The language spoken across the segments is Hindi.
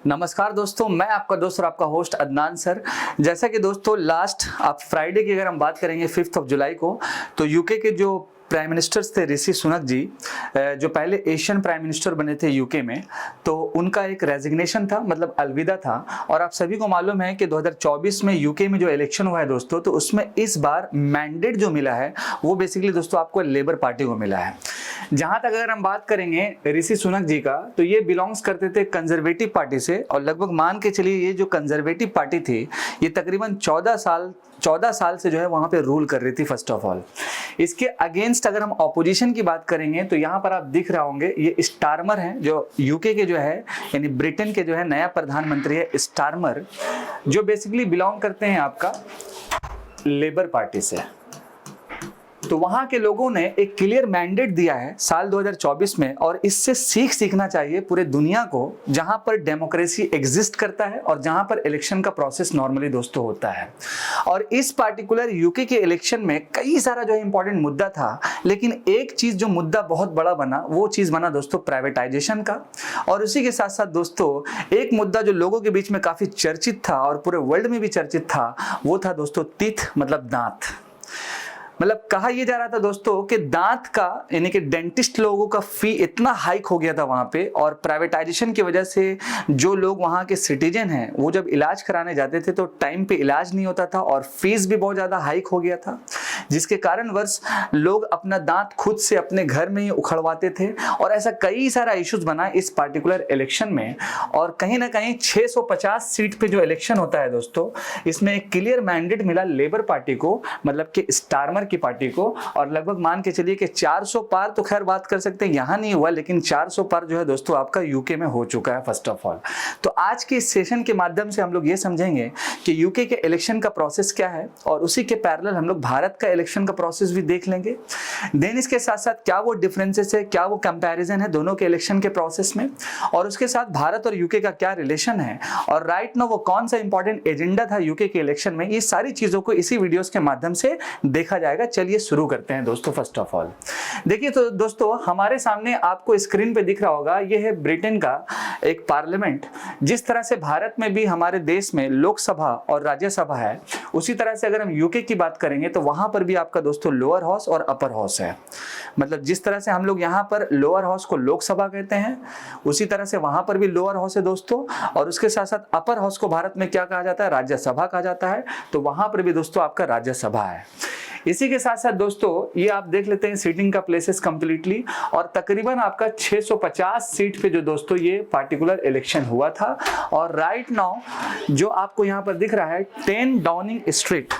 नमस्कार दोस्तों, मैं आपका दोस्त और आपका होस्ट अदनान सर। जैसा कि दोस्तों लास्ट आप फ्राइडे की अगर हम बात करेंगे 5 जुलाई को, तो यूके के जो प्राइम मिनिस्टर्स थे ऋषि सुनक जी, जो पहले एशियन प्राइम मिनिस्टर बने थे यूके में, तो उनका एक रेजिग्नेशन था, मतलब अलविदा था। और आप सभी को मालूम है कि 2024 में यूके में जो इलेक्शन हुआ है दोस्तों, तो उसमें इस बार मैंडेट जो मिला है वो बेसिकली दोस्तों आपको लेबर पार्टी को मिला है। जहां तक अगर हम बात करेंगे ऋषि सुनक जी का, तो ये बिलोंग्स करते थे कंजर्वेटिव पार्टी से, और लगभग मान के चलिए ये जो कंजर्वेटिव पार्टी थी ये तकरीबन 14 साल से जो है वहां पे रूल कर रही थी। फर्स्ट ऑफ ऑल इसके अगेंस्ट अगर हम ऑपोजिशन की बात करेंगे तो यहाँ पर आप दिख रहा होंगे ये स्टारमर है, जो यूके के जो है यानी ब्रिटेन के जो है नया प्रधानमंत्री है स्टारमर, जो बेसिकली बिलोंग करते हैं आपका लेबर पार्टी से। तो वहां के लोगों ने एक क्लियर मैंडेट दिया है साल 2024 में, और इससे सीखना चाहिए पूरे दुनिया को, जहां पर डेमोक्रेसी एग्जिस्ट करता है और जहां पर इलेक्शन का प्रोसेस नॉर्मली दोस्तों होता है। और इस पार्टिकुलर यूके के इलेक्शन में कई सारा जो है इंपॉर्टेंट मुद्दा था, लेकिन एक चीज जो मुद्दा बहुत बड़ा बना, वो चीज बना दोस्तों प्राइवेटाइजेशन का। और उसी के साथ साथ दोस्तों एक मुद्दा जो लोगों के बीच में काफी चर्चित था और पूरे वर्ल्ड में भी चर्चित था, वो था दोस्तों टीथ, मतलब दांत। मतलब कहा यह जा रहा था दोस्तों कि दांत का यानी कि डेंटिस्ट लोगों का फी इतना हाइक हो गया था वहां पे, और प्राइवेटाइजेशन की वजह से जो लोग वहां के सिटीजन हैं वो जब इलाज कराने जाते थे तो टाइम पे इलाज नहीं होता था, और फीस भी बहुत ज्यादा हाइक हो गया था, जिसके कारणवश लोग अपना दांत खुद से अपने घर में ही उखड़वाते थे। और ऐसा कई सारा इश्यूज बना इस पार्टिकुलर इलेक्शन में। और कहीं ना कहीं 650 सीट पे जो इलेक्शन होता है दोस्तों, इसमें एक क्लियर मैंडेट मिला लेबर पार्टी को, मतलब कि स्टारमर की पार्टी को। और लगभग मान के चलिए कि 400 पार तो खैर बात कर सकते हैं, यहां नहीं हुआ, लेकिन 400 पार जो है दोस्तों आपका यूके में हो चुका है फर्स्ट ऑफ ऑल। तो आज के इस सेशन के माध्यम से हम लोग ये समझेंगे कि यूके के इलेक्शन का प्रोसेस क्या है, और उसी के पैरेलल हम लोग भारत का इलेक्शन का प्रोसेस भी देख लेंगे। देन इसके साथ साथ क्या वो डिफरेंसेस है, क्या वो कंपैरिजन है दोनों के इलेक्शन के प्रोसेस में, और उसके साथ भारत और यूके का क्या रिलेशन है, और राइट नाउ वो कौन सा इंपॉर्टेंट एजेंडा था यूके के इलेक्शन में। ये सारी चीजों को इसी वीडियोस के माध्यम से देखा जाएगा। चलिए शुरू करते हैं दोस्तों। फर्स्ट ऑफ ऑल देखिए, तो दोस्तों हमारे सामने आपको स्क्रीन पे दिख रहा होगा, ये है ब्रिटेन का एक पार्लियामेंट। जिस तरह से भारत में भी हमारे देश में लोकसभा और राज्यसभा है, उसी तरह से अगर हम यूके की बात करेंगे तो वहां पर भी आपका दोस्तों लोअर हाउस और अपर हाउस है। मतलब जिस तरह से हम लोग यहाँ पर लोअर हाउस को लोकसभा कहते हैं, उसी तरह से वहां पर भी लोअर हाउस है दोस्तों। और उसके साथ साथ अपर हाउस को भारत में क्या कहा जाता है, राज्यसभा कहा जाता है। तो वहां पर भी दोस्तों आपका राज्यसभा है। इसी के साथ साथ दोस्तों ये आप देख लेते हैं सीटिंग का प्लेसेस कंप्लीटली, और तकरीबन आपका 650 सीट पे जो दोस्तों ये पार्टिकुलर इलेक्शन हुआ था। और राइट नाउ जो आपको यहाँ पर दिख रहा है 10 Downing street,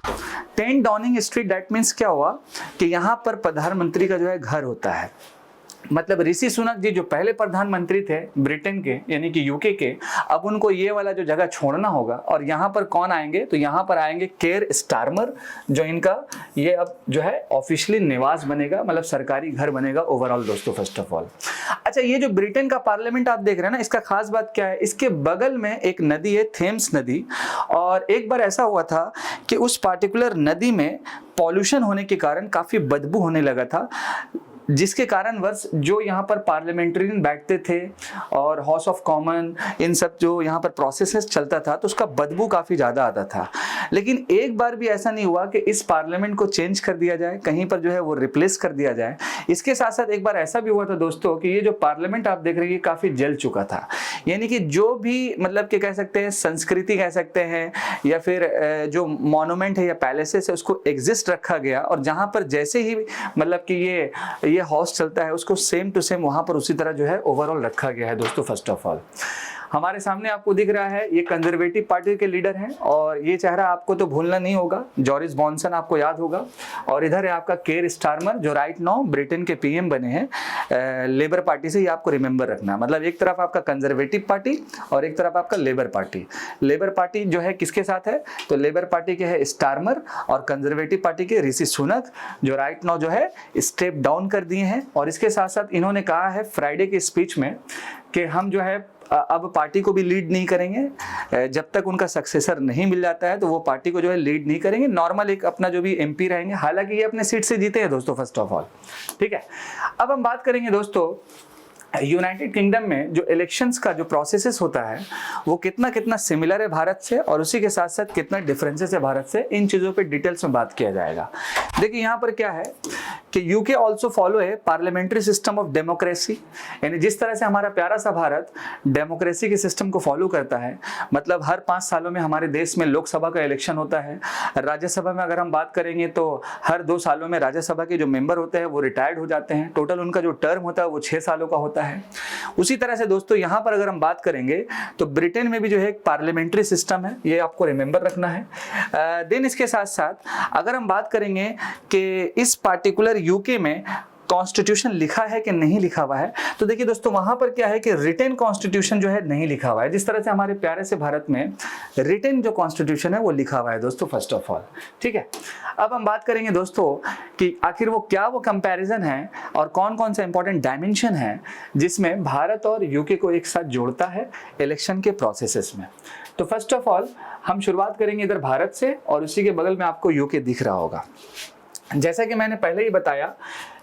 10 Downing street, that means क्या हुआ कि यहाँ पर प्रधानमंत्री का जो है घर होता है। मतलब ऋषि सुनक जी जो पहले प्रधानमंत्री थे ब्रिटेन के यानी कि यूके के, अब उनको ये वाला जो जगह छोड़ना होगा, और यहाँ पर कौन आएंगे, तो यहाँ पर आएंगे केयर स्टारमर, जो इनका ये अब जो है ऑफिशियली निवास बनेगा, मतलब सरकारी घर बनेगा ओवरऑल दोस्तों। फर्स्ट ऑफ ऑल अच्छा, ये जो ब्रिटेन का पार्लियामेंट आप देख रहे हैं ना, इसका खास बात क्या है, इसके बगल में एक नदी है, थेम्स नदी। और एक बार ऐसा हुआ था कि उस पार्टिकुलर नदी में पॉल्यूशन होने के कारण काफी बदबू होने लगा था, जिसके कारण वर्ष जो यहाँ पर पार्लियामेंट्रियन बैठते थे और हाउस ऑफ कॉमन, इन सब जो यहाँ पर प्रोसेसेस चलता था, तो उसका बदबू काफ़ी ज़्यादा आता था। लेकिन एक बार भी ऐसा नहीं हुआ कि इस पार्लियामेंट को चेंज कर दिया जाए, कहीं पर जो है वो रिप्लेस कर दिया जाए। इसके साथ साथ एक बार ऐसा भी हुआ था दोस्तों कि ये जो पार्लियामेंट आप देख रहे हैं ये काफ़ी जल चुका था। यानी कि जो भी मतलब कि कह सकते हैं संस्कृति कह सकते हैं, या फिर जो मॉन्यूमेंट है या पैलेसेस है, उसको एग्जिस्ट रखा गया। और जहाँ पर जैसे ही मतलब कि ये हाउस चलता है, उसको सेम टू सेम वहां पर उसी तरह जो है ओवरऑल रखा गया है दोस्तों। फर्स्ट ऑफ ऑल हमारे सामने आपको दिख रहा है ये कंजर्वेटिव पार्टी के लीडर हैं, और ये चेहरा आपको तो भूलना नहीं होगा, जॉरिस जॉनसन आपको याद होगा। और इधर है आपका केयर स्टारमर, जो राइट नाउ ब्रिटेन के पीएम बने हैं लेबर पार्टी से। ये आपको रिमेंबर रखना, मतलब एक तरफ आपका कंजर्वेटिव पार्टी और एक तरफ आपका लेबर पार्टी। लेबर पार्टी जो है किसके साथ है, तो लेबर पार्टी के है स्टारमर, और कंजर्वेटिव पार्टी के ऋषि सुनक, जो राइट नाउ जो है स्टेप डाउन कर दिए हैं। और इसके साथ साथ इन्होंने कहा है फ्राइडे के स्पीच में कि हम जो है अब पार्टी को भी लीड नहीं करेंगे, जब तक उनका सक्सेसर नहीं मिल जाता है तो वो पार्टी को जो है लीड नहीं करेंगे, नॉर्मल एक अपना जो भी एमपी रहेंगे। हालांकि ये अपने सीट से जीते हैं दोस्तों फर्स्ट ऑफ ऑल, ठीक है। अब हम बात करेंगे दोस्तों यूनाइटेड किंगडम में जो इलेक्शंस का जो प्रोसेसेस होता है वो कितना कितना सिमिलर है भारत से, और उसी के साथ साथ कितना डिफरेंसेस है भारत से, इन चीज़ों पे डिटेल्स में बात किया जाएगा। देखिए यहाँ पर क्या है कि यूके ऑल्सो फॉलो है पार्लियामेंट्री सिस्टम ऑफ डेमोक्रेसी, यानी जिस तरह से हमारा प्यारा सा भारत डेमोक्रेसी के सिस्टम को फॉलो करता है, मतलब हर 5 सालों में हमारे देश में लोकसभा का इलेक्शन होता है। राज्यसभा में अगर हम बात करेंगे तो हर 2 सालों में राज्यसभा के जो मेंबर होते हैं वो रिटायर्ड हो जाते हैं, टोटल उनका जो टर्म होता है वो 6 सालों का होता है। उसी तरह से दोस्तों यहाँ पर अगर हम बात करेंगे तो ब्रिटेन में भी जो है एक पार्लियामेंट्री सिस्टम है, ये आपको रिमेंबर रखना है। देन इसके साथ साथ अगर हम बात करेंगे कि इस पार्टिकुलर यूके में कॉन्स्टिट्यूशन लिखा है कि नहीं लिखा हुआ है, तो देखिए दोस्तों वहां पर क्या है कि रिटन कॉन्स्टिट्यूशन जो है नहीं लिखा हुआ है, जिस तरह से हमारे प्यारे से भारत में रिटन जो कॉन्स्टिट्यूशन है वो लिखा हुआ है दोस्तों फर्स्ट ऑफ ऑल। ठीक है, अब हम बात करेंगे दोस्तों कि आखिर वो कंपैरिजन है और कौन कौन सा इंपॉर्टेंट डायमेंशन है जिसमें भारत और यूके को एक साथ जोड़ता है इलेक्शन के प्रोसेसेस में। तो फर्स्ट ऑफ ऑल हम शुरुआत करेंगे इधर भारत से, और उसी के बगल में आपको यूके दिख रहा होगा। जैसा कि मैंने पहले ही बताया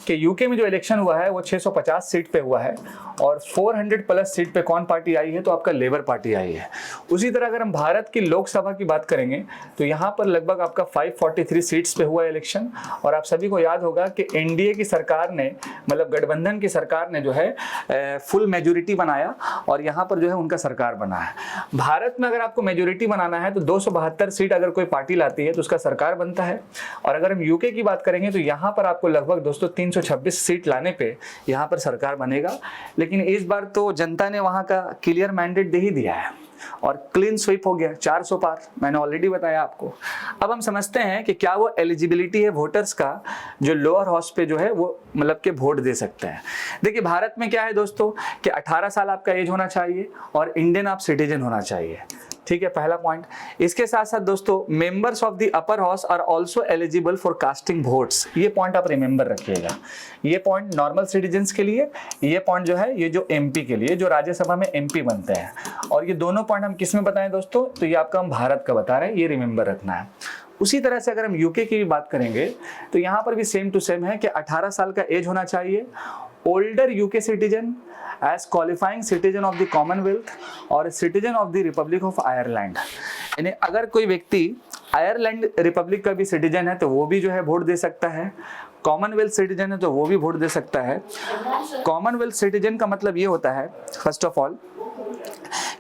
कि यूके में जो इलेक्शन हुआ है वो 650 सीट पे हुआ है, और 400 प्लस सीट पे कौन पार्टी आई है, तो आपका लेबर पार्टी आई है। उसी तरह अगर हम भारत की लोकसभा की बात करेंगे तो यहाँ पर लगभग आपका 543 सीट्स पे हुआ इलेक्शन, और आप सभी को याद होगा कि एनडीए की सरकार ने, मतलब गठबंधन की सरकार ने जो है फुल मेजोरिटी बनाया, और यहाँ पर जो है उनका सरकार बना है। भारत में अगर आपको मेजोरिटी बनाना है तो 272 सीट अगर कोई पार्टी लाती है तो उसका सरकार बनता है, और अगर हम यूके की बात करेंगे तो यहाँ पर आपको लगभग दोस्तों 326 सीट लाने पे यहाँ पर सरकार बनेगा। लेकिन इस बार तो जनता ने वहाँ का क्लियर मैंडेट दे ही दिया है और क्लीन स्वीप हो गया, 400 पार, मैंने ऑलरेडी बताया आपको। अब हम समझते हैं कि क्या वो एलिजिबिलिटी है वोटर्स का जो लोअर हाउस पे जो है वो मतलब के वोट दे सकते हैं। देखिए भारत में क्या है दोस्तों कि 18 साल आपका एज होना चाहिए और इंडियन आप सिटीजन होना चाहिए। ठीक है, पहला पॉइंट। इसके साथ साथ दोस्तों members of the upper house are also eligible for casting votes, ये पॉइंट आप रिमेंबर रखिएगा। ये पॉइंट नॉर्मल सिटीजन्स के लिए, ये पॉइंट जो है ये जो एमपी के लिए, जो राज्यसभा में एमपी बनते हैं। और ये दोनों पॉइंट हम किस में बताएं दोस्तों, तो ये आपका हम भारत का बता रहे हैं, ये रिमेंबर रखना है। उसी तरह से अगर हम यूके की भी बात करेंगे तो यहाँ पर भी सेम टू सेम है कि 18 साल का एज होना चाहिए, older UK citizen as qualifying citizen of the Commonwealth और citizen of the Republic of Ireland. यानी अगर कोई व्यक्ति आयरलैंड रिपब्लिक का भी सिटीजन है तो वो भी जो है वोट दे सकता है, कॉमनवेल्थ सिटीजन है तो वो भी वोट दे सकता है। कॉमनवेल्थ सिटीजन का मतलब ये होता है फर्स्ट ऑफ ऑल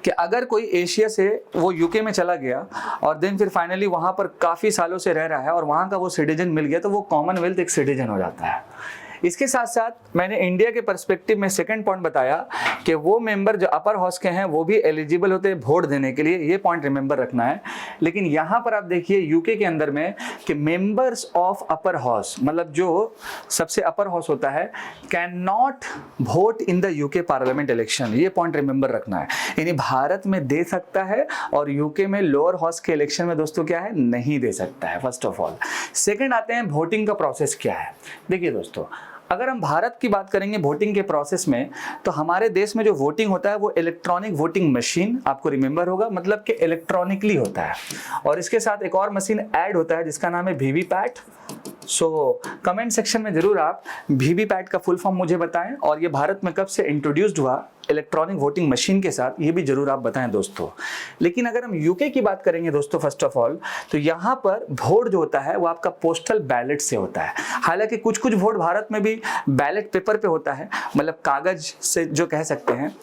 कि अगर कोई एशिया से वो यूके में चला गया और देन फिर फाइनली वहाँ पर काफ़ी सालों से रह रहा है और वहाँ का वो सिटीजन मिल गया तो वो कॉमनवेल्थ एक सिटीजन हो जाता है। इसके साथ साथ मैंने इंडिया के पर्सपेक्टिव में सेकंड पॉइंट बताया कि वो मेंबर जो अपर हाउस के हैं वो भी एलिजिबल होते हैं वोट देने के लिए, ये पॉइंट रिमेंबर रखना है। लेकिन यहाँ पर आप देखिए यूके के अंदर में कि मेंबर्स ऑफ अपर हाउस, मतलब जो सबसे अपर हाउस होता है, can not vote in the UK parliament election, ये पॉइंट रिमेंबर रखना है। यानी भारत में दे सकता है और यूके में लोअर हाउस के इलेक्शन में दोस्तों क्या है, नहीं दे सकता है फर्स्ट ऑफ ऑल। सेकेंड आते हैं वोटिंग का प्रोसेस क्या है। देखिए दोस्तों अगर हम भारत की बात करेंगे वोटिंग के प्रोसेस में, तो हमारे देश में जो वोटिंग होता है वो इलेक्ट्रॉनिक वोटिंग मशीन, आपको रिमेंबर होगा, मतलब कि इलेक्ट्रॉनिकली होता है। और इसके साथ एक और मशीन ऐड होता है जिसका नाम है वीवीपैट। सो कमेंट सेक्शन में जरूर आप वीवीपैट का फुल फॉर्म मुझे बताएं, और ये भारत में कब से इंट्रोड्यूस्ड हुआ इलेक्ट्रॉनिक वोटिंग मशीन के साथ, ये भी जरूर आप बताएं दोस्तों। लेकिन अगर हम यूके की बात करेंगे दोस्तों फर्स्ट ऑफ ऑल, तो यहाँ पर वोट जो होता है वो आपका पोस्टल बैलेट से होता है। हालांकि कुछ कुछ वोट भारत में भी बैलेट पेपर पे होता है, मतलब कागज से जो कह सकते हैं,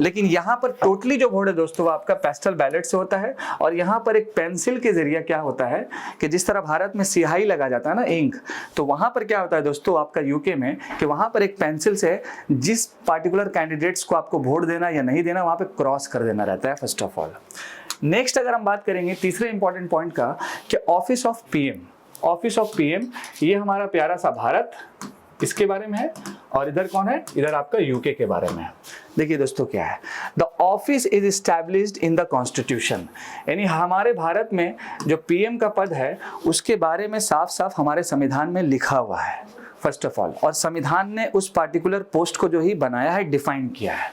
लेकिन यहाँ पर टोटली जो वोट है दोस्तों वो आपका पोस्टल बैलेट से होता है। और यहाँ पर एक पेंसिल के जरिए क्या होता है कि जिस तरह भारत में स्याही लगा जाता है ना, इंक, तो वहाँ पर क्या होता है दोस्तों आपका यूके में कि वहाँ पर एक पेंसिल से जिस पार्टिकुलर कैंडिडेट्स को आपको वोट देना या नहीं देना वहाँ पे क्रॉस कर देना रहता है फर्स्ट ऑफ ऑल। नेक्स्ट अगर हम बात करेंगे तीसरे इंपॉर्टेंट पॉइंट का कि office of PM, office of PM ये हमारा प्यारा सा भारत, इसके बारे में है, और इधर कौन है, इधर आपका यूके के बारे में है। देखिए दोस्तों क्या है, the office is established in the constitution, यानी हमारे भारत में जो पीएम का पद है उसके बारे में साफ साफ हमारे संविधान में लिखा हुआ है फर्स्ट ऑफ ऑल, और संविधान ने उस पार्टिकुलर पोस्ट को जो ही बनाया है डिफाइन किया है।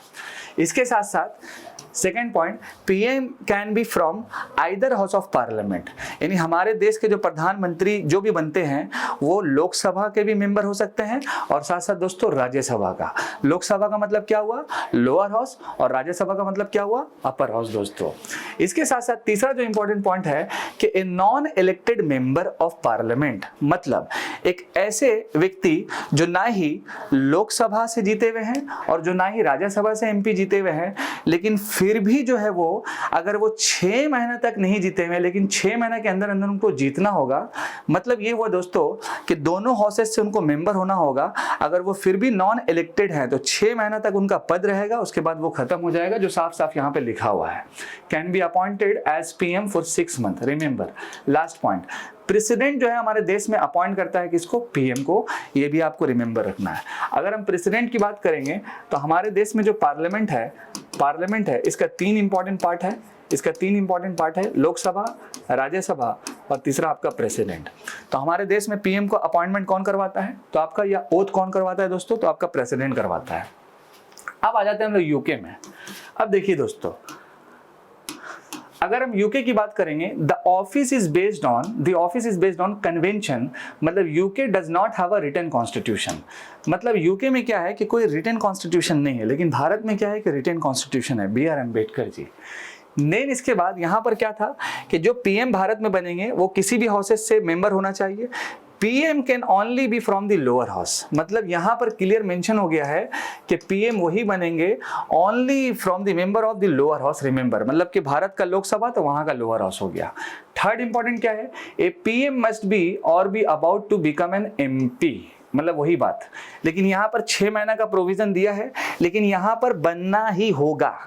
इसके साथ साथ second point, PM can be from either house of parliament, यानी हमारे देश के जो प्रधानमंत्री जो भी बनते हैं वो लोकसभा के भी मेंबर हो सकते हैं और साथ साथ दोस्तों राज्यसभा का। लोकसभा का मतलब क्या हुआ, लोअर हाउस, और राज्यसभा का मतलब क्या हुआ, अपर हाउस दोस्तों। इसके साथ साथ तीसरा जो इंपॉर्टेंट पॉइंट है कि a non elected member of parliament, मतलब एक ऐसे व्यक्ति जो ना ही लोकसभा से जीते हुए हैं और जो ना ही राज्यसभा से एमपी जीते हुए हैं, लेकिन फिर भी जो है वो अगर वो 6 महीने तक नहीं जीते हुए लेकिन 6 महीने के अंदर अंदर उनको जीतना होगा, मतलब ये हुआ दोस्तों कि दोनों हाउसेस से उनको मेंबर होना होगा। अगर वो फिर भी नॉन इलेक्टेड है तो 6 महीना तक उनका पद रहेगा, उसके बाद वो खत्म हो जाएगा, जो साफ साफ यहाँ पे लिखा हुआ है। Can be appointed as PM for 6 month. Remember last point, president जो है हमारे देश में अपॉइंट करता है किसको, पीएम को, ये भी आपको रिमेंबर रखना है। अगर हम प्रेसिडेंट की बात करेंगे तो हमारे देश में जो पार्लियामेंट है इसका 3 इंपॉर्टेंट पार्ट है, लोकसभा, राज्यसभा और तीसरा आपका प्रेसिडेंट। तो हमारे देश में पीएम को अपॉइंटमेंट कौन करवाता है, तो आपका या ओथ कौन करवाता है दोस्तों, तो आपका प्रेसिडेंट करवाता है। अब आ जाते हैं हम लोग यूके में। अब देखिए दोस्तों, अगर हम यूके की बात करेंगे, the office is based on convention, मतलब UK does not have a written constitution. मतलब यूके में क्या है कि कोई रिटन कॉन्स्टिट्यूशन नहीं है, लेकिन भारत में क्या है कि रिटन कॉन्स्टिट्यूशन है, बी.आर. अम्बेडकर जी। देन इसके बाद यहाँ पर क्या था कि जो पीएम भारत में बनेंगे वो किसी भी हाउसेस से मेंबर होना चाहिए। PM can only be from the lower house, मतलब यहाँ पर क्लियर मेंशन हो गया है कि पीएम वही बनेंगे only from the member of the lower house. Remember, मतलब कि भारत का लोकसभा तो वहाँ का लोअर हाउस हो गया। थर्ड इंपॉर्टेंट क्या है, ए पीएम मस्ट बी और be about to become an MP, मतलब वही बात, लेकिन यहाँ पर 6 महीना का प्रोविजन दिया है, लेकिन यहाँ पर बनना ही होगा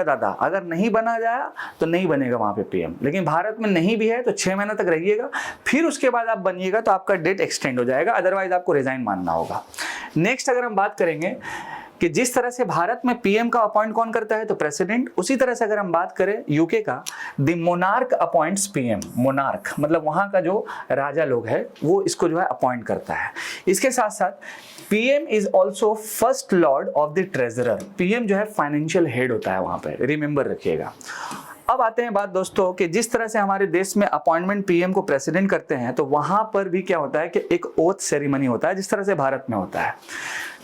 दादा। अगर नहीं बना जाए तो नहीं बनेगा वहां पे पीएम, लेकिन भारत में नहीं भी है तो 6 महीना तक रहिएगा, फिर उसके बाद आप बनिएगा तो आपका डेट एक्सटेंड हो जाएगा, अदरवाइज आपको रिजाइन मानना होगा। नेक्स्ट अगर हम बात करेंगे कि जिस तरह से भारत में पीएम का अपॉइंट कौन करता है, तो प्रेसिडेंट, उसी तरह से अगर हम बात करें यूके का, the monarch appoints PM. Monarch मतलब वहां का जो राजा लोग है वो इसको जो है अपॉइंट करता है। इसके साथ साथ PM is also first Lord of the treasurer. PM जो है फाइनेंशियल हेड होता है वहां पे, रिमेंबर रखिएगा। अब आते हैं बात दोस्तों कि जिस तरह से हमारे देश में अपॉइंटमेंट पीएम को प्रेसिडेंट करते हैं, तो वहां पर भी क्या होता है कि एक ओथ सेरेमनी होता है, जिस तरह से भारत में होता है।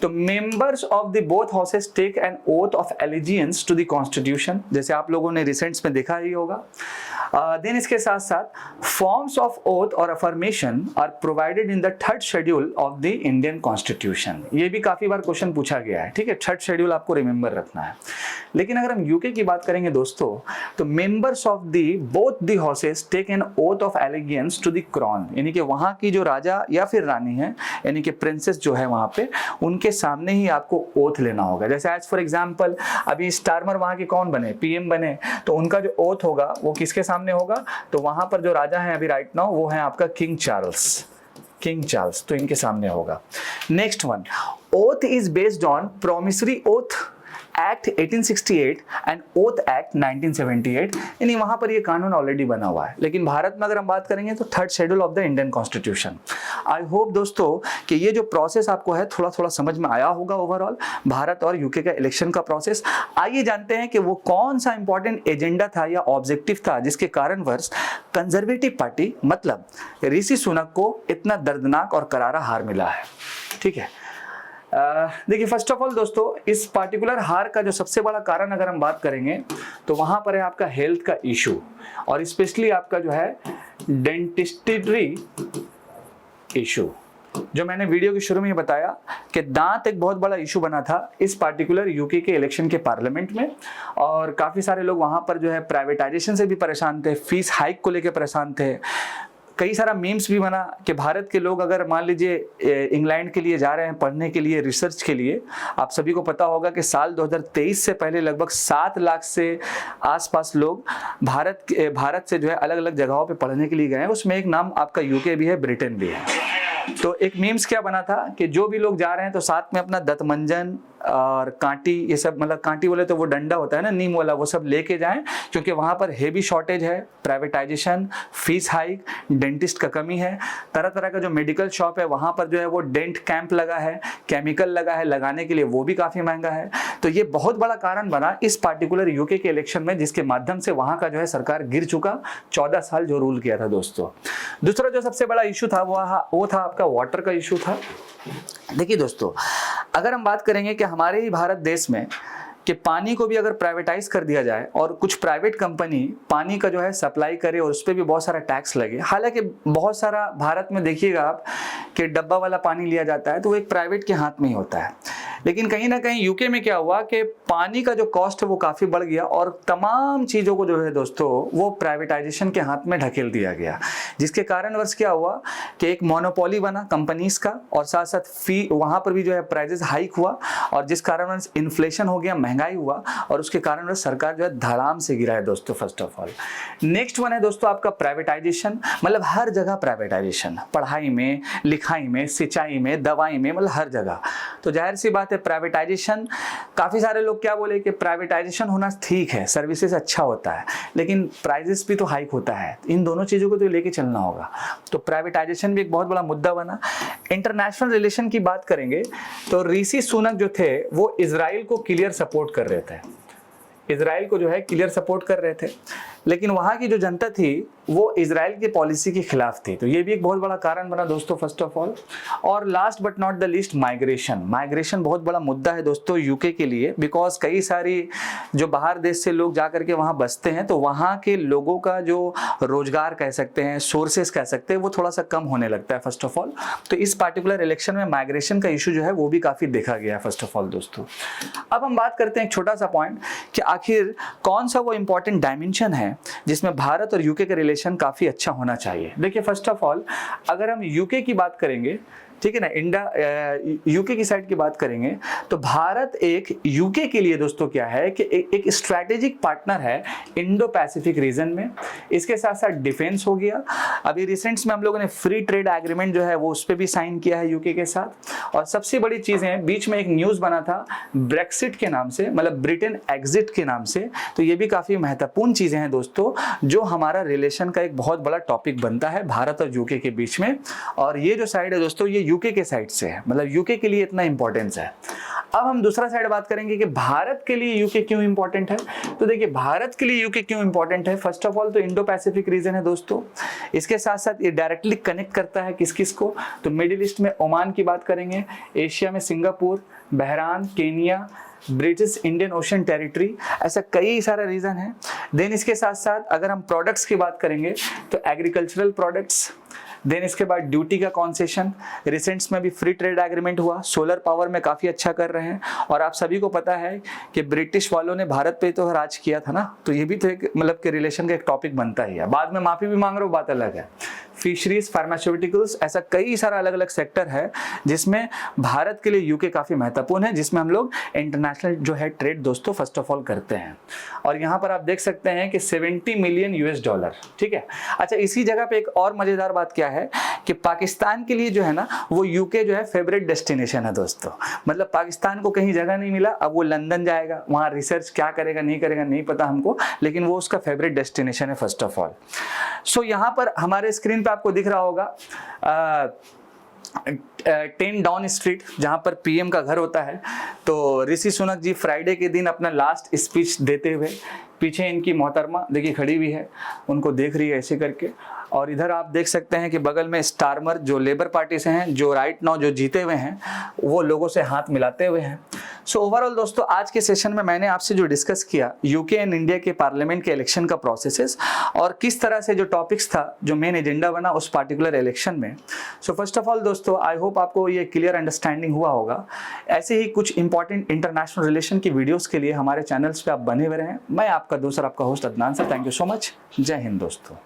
तो members of the both houses take an oath of allegiance to the constitution, जैसे आप लोगों ने रिसेंट्स में देखा ही होगा। देन इसके साथ साथ फॉर्म्स ऑफ ओथ और affirmation are provided in the 3rd schedule of the Indian constitution. ये भी काफी बार क्वेश्चन पूछा गया है, ठीक है, 3rd शेड्यूल आपको रिमेंबर रखना है। लेकिन अगर हम यूके की बात करेंगे दोस्तों, तो members of the both the houses take an oath of allegiance to the crown, यानी कि वहां की जो राजा या फिर रानी है, यानी कि प्रिंसेस जो है वहां पे, उनके सामने ही आपको ओथ लेना होगा। जैसे एज फॉर एग्जांपल अभी स्टारमर वहां के कौन बने, पीएम बने, तो उनका जो ओथ होगा वो किसके सामने होगा, तो वहां पर जो राजा है अभी राइट नाउ वो है आपका किंग चार्ल्स, तो इनके सामने होगा। Next one, oath is based on promissory oath act 1868 and oath act 1978, यानी वहां पर ये कानून ऑलरेडी बना हुआ है। लेकिन भारत में अगर हम बात करेंगे तो 3rd schedule of the Indian constitution. I hope दोस्तों कि ये जो प्रोसेस आपको है थोड़ा थोड़ा समझ में आया होगा ओवरऑल भारत और यूके का इलेक्शन का प्रोसेस। आइए जानते हैं कि वो कौन सा इंपॉर्टेंट एजेंडा था या ऑब्जेक्टिव था जिसके कारणवश कंजर्वेटिव पार्टी मतलब ऋषि सुनक को इतना दर्दनाक और करारा हार मिला है। ठीक है, देखिए फर्स्ट ऑफ ऑल दोस्तों, इस पार्टिकुलर हार का जो सबसे बड़ा कारण अगर हम बात करेंगे तो वहां पर है आपका हेल्थ का इशू, और स्पेशली आपका जो है डेंटिस्ट्री इशू। जो मैंने वीडियो के शुरू में बताया कि दांत एक बहुत बड़ा इशू बना था इस पार्टिकुलर यूके के इलेक्शन के पार्लियामेंट में, और काफी सारे लोग वहां पर जो है प्राइवेटाइजेशन से भी परेशान थे, फीस हाइक को लेकर परेशान थे। कई सारा मीम्स भी बना कि भारत के लोग अगर मान लीजिए इंग्लैंड के लिए जा रहे हैं पढ़ने के लिए, रिसर्च के लिए, आप सभी को पता होगा कि साल 2023 से पहले लगभग 7 लाख से आसपास लोग भारत से जो है अलग अलग जगहों पे पढ़ने के लिए गए हैं। उसमें एक नाम आपका यूके भी है, ब्रिटेन भी है। तो एक मीम्स क्या बना था कि जो भी लोग जा रहे हैं तो साथ में अपना दंतमंजन, और कांटी, ये सब मतलब कांटी बोले तो वो डंडा होता है ना नीम वाला, वो सब लेके जाएं, क्योंकि वहाँ पर हेवी शॉर्टेज है, प्राइवेटाइजेशन, फीस हाइक, डेंटिस्ट का कमी है, तरह तरह का जो मेडिकल शॉप है वहाँ पर जो है वो डेंट कैंप लगा है, केमिकल लगा है लगाने के लिए, वो भी काफ़ी महंगा है। तो ये बहुत बड़ा कारण बना इस पार्टिकुलर यूके के इलेक्शन में, जिसके माध्यम से वहाँ का जो है सरकार गिर चुका 14 साल जो रूल किया था दोस्तों। दूसरा जो सबसे बड़ा इशू था वो था आपका वाटर का इशू था। देखिए दोस्तों, अगर हम बात करेंगे कि हमारे ही भारत देश में कि पानी को भी अगर प्राइवेटाइज कर दिया जाए और कुछ प्राइवेट कंपनी पानी का जो है सप्लाई करे और उस पर भी बहुत सारा टैक्स लगे, हालांकि बहुत सारा भारत में देखिएगा आप कि डब्बा वाला पानी लिया जाता है तो वो एक प्राइवेट के हाथ में ही होता है, लेकिन कहीं ना कहीं यूके में क्या हुआ कि पानी का जो कॉस्ट है वो काफ़ी बढ़ गया और तमाम चीज़ों को जो है दोस्तों वो प्राइवेटाइजेशन के हाथ में ढकेल दिया गया, जिसके कारणवश क्या हुआ कि एक मोनोपोली बना कंपनीज का, और साथ साथ फी वहाँ पर भी जो है प्राइजेस हाइक हुआ, और जिस कारणवश इन्फ्लेशन हो गया, महंगाई हुआ, और उसके कारणवश सरकार जो है धड़ाम से गिरा है दोस्तों। First of all next one है दोस्तों आपका प्राइवेटाइजेशन, मतलब हर जगह प्राइवेटाइजेशन, पढ़ाई में, लिखाई में, सिंचाई में, दवाई में, मतलब हर जगह। तो जाहिर सी बात है प्राइवेटाइजेशन, काफ़ी सारे लोग क्या बोले कि प्राइवेटाइजेशन होना ठीक है, सर्विसेज अच्छा होता है, लेकिन प्राइजेस भी तो हाइक होता है, इन दोनों चीज़ों को तो लेके चलना होगा। तो प्राइवेटाइजेशन भी एक बहुत बड़ा मुद्दा बना। इंटरनेशनल रिलेशन की बात करेंगे तो ऋषि सुनक जो थे वो इजराइल को क्लियर सपोर्ट कर रहे थे, इजराइल को जो है क्लियर सपोर्ट कर रहे थे, लेकिन वहाँ की जो जनता थी वो इजराइल की पॉलिसी के खिलाफ थी। तो ये भी एक बहुत बड़ा कारण बना दोस्तों फर्स्ट ऑफ ऑल। और last but not the least migration बहुत बड़ा मुद्दा है दोस्तों यूके के लिए, बिकॉज कई सारी जो बाहर देश से लोग जा करके वहाँ बसते हैं तो वहाँ के लोगों का जो रोजगार कह सकते हैं, सोर्सेस कह सकते हैं, वो थोड़ा सा कम होने लगता है फर्स्ट ऑफ ऑल। तो इस पार्टिकुलर इलेक्शन में माइग्रेशन का इशू जो है वो भी काफ़ी देखा गया है फर्स्ट ऑफ ऑल दोस्तों। अब हम बात करते हैं एक छोटा सा पॉइंट कि आखिर कौन सा वो इंपॉर्टेंट डायमेंशन है जिसमें भारत और यूके का रिलेशन काफ़ी अच्छा होना चाहिए। देखिए फर्स्ट ऑफ ऑल अगर हम यूके की बात करेंगे, ठीक है ना, यूके की साइड की बात करेंगे तो भारत एक यूके के लिए दोस्तों क्या है कि एक स्ट्रैटेजिक पार्टनर है इंडो पैसिफिक रीजन में। इसके साथ साथ डिफेंस हो गया, अभी रिसेंट्स में हम लोगों ने फ्री ट्रेड एग्रीमेंट जो है वो उस पर भी साइन किया है यूके के साथ। और सबसे बड़ी चीज़ें, बीच में एक न्यूज़ बना था ब्रेक्सिट के नाम से, मतलब ब्रिटेन एग्जिट के नाम से, तो ये भी काफ़ी महत्वपूर्ण चीज़ें हैं दोस्तों जो हमारा रिलेशन का एक बहुत बड़ा टॉपिक बनता है भारत और यूके के बीच में। और ये जो साइड है दोस्तों ये यूके के साइड से है, मतलब यूके के लिए इतना इंपॉर्टेंस है। अब हम दूसरा साइड बात करेंगे कि भारत के लिए यूके क्यों इंपॉर्टेंट है। तो देखिए भारत के लिए यूके क्यों इंपॉर्टेंट है, फर्स्ट ऑफ ऑल तो इंडो पैसिफिक रीजन है दोस्तों, इसके साथ साथ ये डायरेक्टली कनेक्ट करता है किस किस को, तो मिडिल ईस्ट में ओमान की बात करेंगे, एशिया में Singapore, Bahrain, Kenya, British Indian Ocean Territory, ऐसा कई सारा रीजन है। देन इसके साथ साथ अगर हम प्रोडक्ट्स की बात करेंगे तो एग्रीकल्चरल प्रोडक्ट्स, देन इसके बाद ड्यूटी का कॉन्सेशन, रिसेंट्स में भी फ्री ट्रेड एग्रीमेंट हुआ, सोलर पावर में काफ़ी अच्छा कर रहे हैं। और आप सभी को पता है कि ब्रिटिश वालों ने भारत पे तो राज किया था ना, तो ये भी तो एक मतलब के रिलेशन का एक टॉपिक बनता ही है। बाद में माफ़ी भी मांग रहे हो, बात अलग है। फिशरीज, फार्मास्यूटिकल्स, ऐसा कई सारा अलग अलग सेक्टर है जिसमें भारत के लिए यूके काफ़ी महत्वपूर्ण है, जिसमें हम लोग इंटरनेशनल जो है ट्रेड दोस्तों फर्स्ट ऑफ ऑल करते हैं। और यहाँ पर आप देख सकते हैं कि 70 मिलियन $, ठीक है। अच्छा, इसी जगह पे एक और मज़ेदार बात क्या है कि पाकिस्तान के लिए जो है ना वो यूके जो है फेवरेट डेस्टिनेशन है दोस्तों, मतलब पाकिस्तान को कहीं जगह नहीं मिला, अब वो लंदन जाएगा, वहाँ रिसर्च क्या करेगा नहीं करेगा नहीं पता हमको, लेकिन वो उसका फेवरेट डेस्टिनेशन है फर्स्ट ऑफ ऑल। सो यहाँ पर हमारे स्क्रीन पे आपको दिख रहा होगा 10 डाउन स्ट्रीट जहाँ पर पीएम का घर होता है। तो ऋषि सुनक जी फ्राइडे के दिन अपना लास्ट स्पीच देते हुए, पीछे इनकी मोहतरमा देखिए खड़ी हुई है, उनको देख रही है ऐसे करके। और इधर आप देख सकते हैं कि बगल में स्टारमर जो लेबर पार्टी से हैं, जो राइट नाउ जो जीते हुए हैं, वो लोगों से हाथ मिलाते हुए हैं। सो ओवरऑल दोस्तों आज के सेशन में मैंने आपसे जो डिस्कस किया यूके एंड इंडिया के पार्लियामेंट के इलेक्शन का प्रोसेसेस और किस तरह से जो टॉपिक्स था जो मेन एजेंडा बना उस पार्टिकुलर इलेक्शन में। सो फर्स्ट ऑफ ऑल दोस्तों आई होप आपको ये क्लियर अंडरस्टैंडिंग हुआ होगा। ऐसे ही कुछ इंपॉर्टेंट इंटरनेशनल रिलेशन की वीडियोस के लिए हमारे चैनल्स पे आप बने हुए रहें। मैं आपका दोस्त और आपका host Adnan sir, thank you so much. जय हिंद दोस्तों।